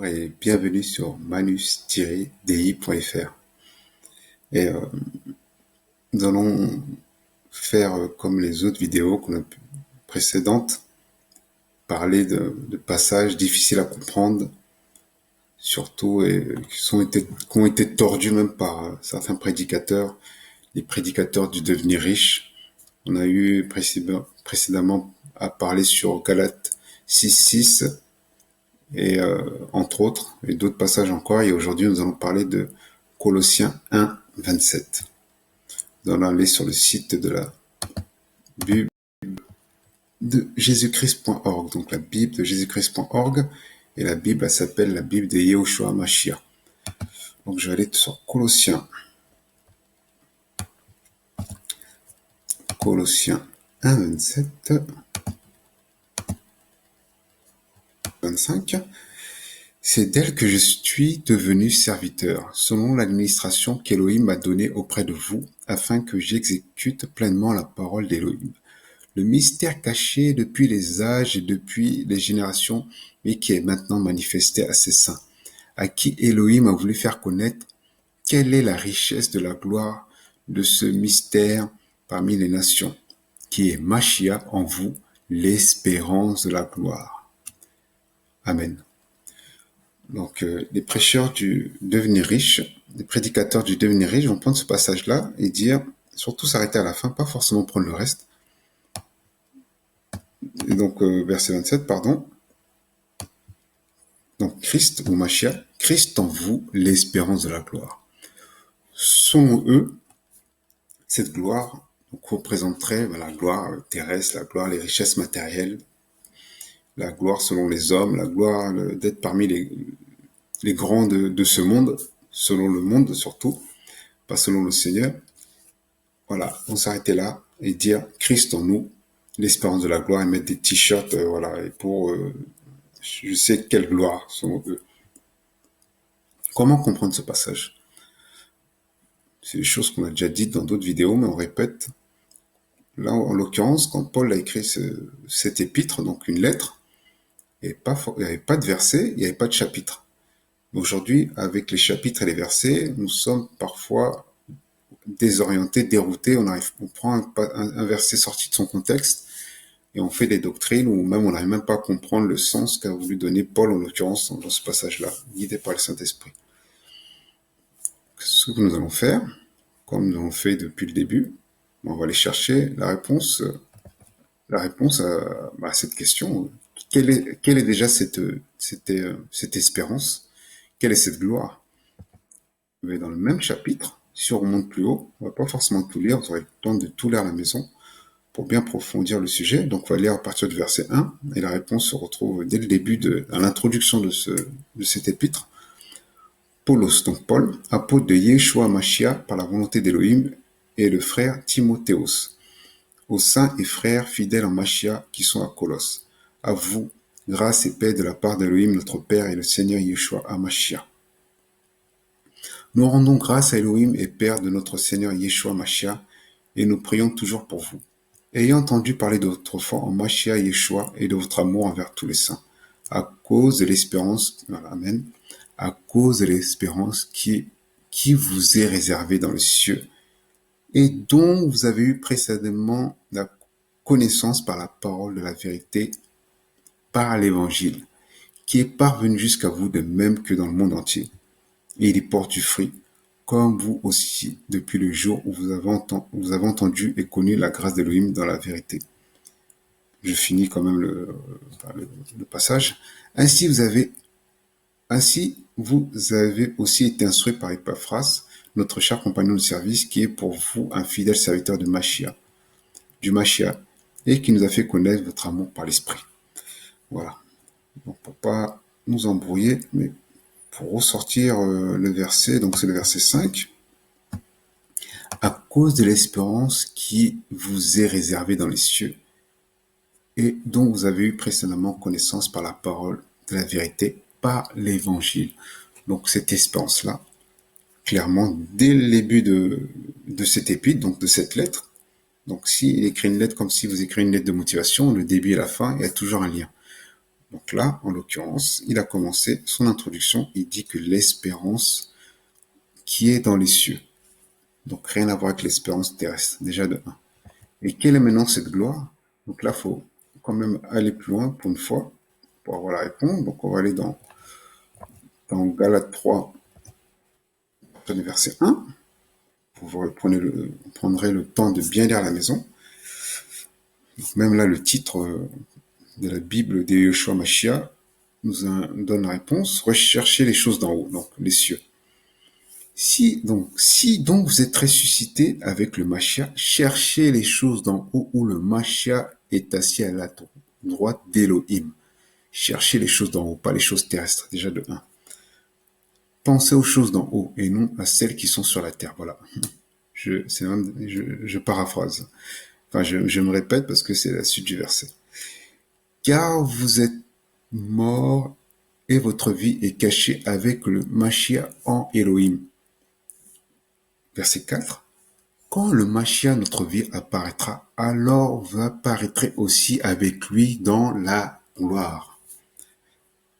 Bonjour et bienvenue sur manus-di.fr. Et nous allons faire comme les autres vidéos précédentes, parler de passages difficiles à comprendre, surtout et qui ont été tordus même par certains prédicateurs, les prédicateurs du devenir riche. On a eu précédemment à parler sur Galates 6.6 et entre autres, et d'autres passages encore. Et aujourd'hui, nous allons parler de Colossiens 1.27. Nous allons aller sur le site de la Bible de Jésus-Christ.org. Donc la Bible de Jésus-Christ.org. Et la Bible, elle s'appelle la Bible de Yehoshua Mashiach. Donc je vais aller sur Colossiens 1.27. 25. C'est d'elle que je suis devenu serviteur, selon l'administration qu'Élohim m'a donnée auprès de vous, afin que j'exécute pleinement la parole d'Élohim. Le mystère caché depuis les âges et depuis les générations, mais qui est maintenant manifesté à ses saints, à qui Élohim a voulu faire connaître quelle est la richesse de la gloire de ce mystère parmi les nations, qui est Mashiach en vous, l'espérance de la gloire. Amen. Donc, les prêcheurs du devenir riche, les prédicateurs du devenir riche vont prendre ce passage-là et dire, surtout s'arrêter à la fin, pas forcément prendre le reste. Et donc, verset 27, pardon. Donc, Christ ou Mashiach, Christ en vous, l'espérance de la gloire. Selon eux, cette gloire représenterait la gloire terrestre, la gloire, les richesses matérielles, la gloire selon les hommes, la gloire d'être parmi les grands de ce monde, selon le monde surtout, pas selon le Seigneur. Voilà, on s'arrêtait là et dire Christ en nous, l'espérance de la gloire, et mettre des t-shirts, voilà, et pour je sais quelle gloire selon eux. Comment comprendre ce passage? C'est des choses qu'on a déjà dites dans d'autres vidéos, mais on répète. Là, en l'occurrence, quand Paul a écrit cet épître, donc une lettre, il n'y avait pas de verset, il n'y avait pas de chapitre. Aujourd'hui, avec les chapitres et les versets, nous sommes parfois désorientés, déroutés. On prend un verset sorti de son contexte et on fait des doctrines où même on n'arrive même pas à comprendre le sens qu'a voulu donner Paul, en l'occurrence, dans ce passage-là, guidé par le Saint-Esprit. Ce que nous allons faire, comme nous l'avons fait depuis le début, on va aller chercher la réponse à cette question. Quelle est déjà cette espérance? Quelle est cette gloire? Mais dans le même chapitre, si on remonte plus haut, on va pas forcément tout lire, vous aurez le temps de tout lire à la maison pour bien approfondir le sujet. Donc on va lire à partir du verset 1, et la réponse se retrouve dès le début, à l'introduction de cet épître. Paulos, donc Paul, apôtre de Yeshua Mashiach par la volonté d'Élohim, et le frère Timotheos, aux saints et frères fidèles en Mashiach qui sont à Colosse. À vous, grâce et paix de la part d'Élohim, notre Père, et le Seigneur Yeshua Mashiach. Nous rendons grâce à Elohim et Père de notre Seigneur Yeshua Mashiach, et nous prions toujours pour vous. Ayant entendu parler de votre foi en Mashiach Yeshua et de votre amour envers tous les saints, à cause de l'espérance, amen, à cause de l'espérance qui vous est réservée dans les cieux, et dont vous avez eu précédemment la connaissance par la parole de la vérité, par l'évangile, qui est parvenu jusqu'à vous de même que dans le monde entier. Et il y porte du fruit, comme vous aussi, depuis le jour où vous avez entendu et connu la grâce d'Élohim dans la vérité. Je finis quand même le passage. Ainsi vous avez aussi été instruit par Epaphras, notre cher compagnon de service, qui est pour vous un fidèle serviteur du Mashiach, et qui nous a fait connaître votre amour par l'Esprit. Voilà. Donc pour pas nous embrouiller, mais pour ressortir le verset, donc c'est le verset 5. À cause de l'espérance qui vous est réservée dans les cieux, et dont vous avez eu précédemment connaissance par la parole de la vérité, par l'évangile. Donc cette espérance-là, clairement, dès le début de cet épître, donc de cette lettre, donc s'il écrit une lettre comme si vous écrivez une lettre de motivation, le début et la fin, il y a toujours un lien. Donc là, en l'occurrence, il a commencé son introduction. Il dit que l'espérance qui est dans les cieux. Donc rien à voir avec l'espérance terrestre, déjà de un. Et quelle est maintenant cette gloire? Donc là, il faut quand même aller plus loin pour une fois, pour avoir la réponse. Donc on va aller dans Galates 3, verset 1. Vous prendrez le temps de bien lire à la maison. Donc même là, le titre de la Bible de Yeshua Mashiach nous donne la réponse. Recherchez les choses d'en haut, donc les cieux. Si donc vous êtes ressuscité avec le Mashiach, cherchez les choses d'en haut où le Mashiach est assis à la droite d'Elohim. Cherchez les choses d'en haut, pas les choses terrestres, déjà de un. Pensez aux choses d'en haut et non à celles qui sont sur la terre. Voilà. Je paraphrase. Enfin, je me répète parce que c'est la suite du verset. Car vous êtes morts et votre vie est cachée avec le Mashiach en Elohim. Verset 4. Quand le Mashiach, notre vie, apparaîtra, alors vous apparaîtrez aussi avec lui dans la gloire.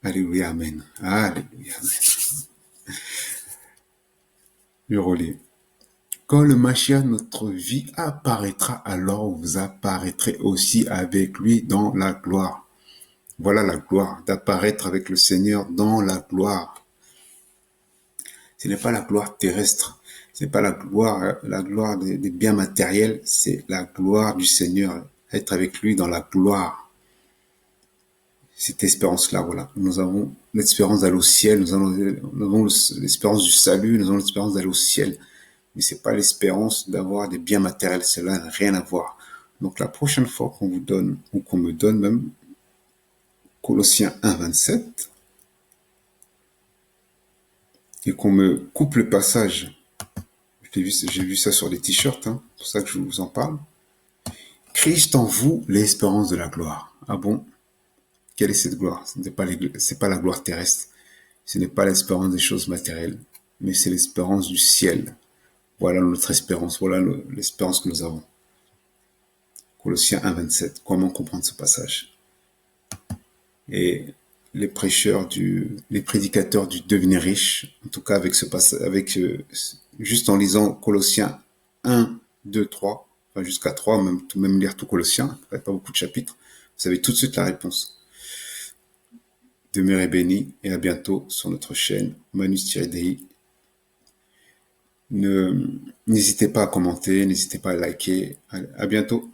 Alléluia, amen. Alléluia, amen. Je relis. Quand le Mashiach, notre vie, apparaîtra, alors vous apparaîtrez aussi avec lui dans la gloire. Voilà la gloire, d'apparaître avec le Seigneur dans la gloire. Ce n'est pas la gloire terrestre, ce n'est pas la gloire des biens matériels, c'est la gloire du Seigneur, être avec lui dans la gloire. Cette espérance-là, voilà. Nous avons l'espérance d'aller au ciel, nous avons l'espérance du salut, nous avons l'espérance d'aller au ciel. Mais c'est pas l'espérance d'avoir des biens matériels, cela n'a rien à voir. Donc la prochaine fois qu'on vous donne, ou qu'on me donne même, Colossiens 1, 27, et qu'on me coupe le passage, j'ai vu ça sur les t-shirts, c'est pour ça que je vous en parle. Christ en vous, l'espérance de la gloire. Ah bon? Quelle est cette gloire? C'est pas la gloire terrestre. Ce n'est pas l'espérance des choses matérielles, mais c'est l'espérance du ciel. Voilà notre espérance, voilà l'espérance que nous avons. Colossiens 1, 27. Comment comprendre ce passage? Et les prédicateurs du devenir riche, en tout cas avec ce passage, juste en lisant Colossiens 1, 2, 3, enfin jusqu'à 3, même lire tout Colossiens, pas beaucoup de chapitres, vous avez tout de suite la réponse. Demeurez bénis et à bientôt sur notre chaîne Manus-Dei. N'hésitez pas à commenter, n'hésitez pas à liker. À bientôt.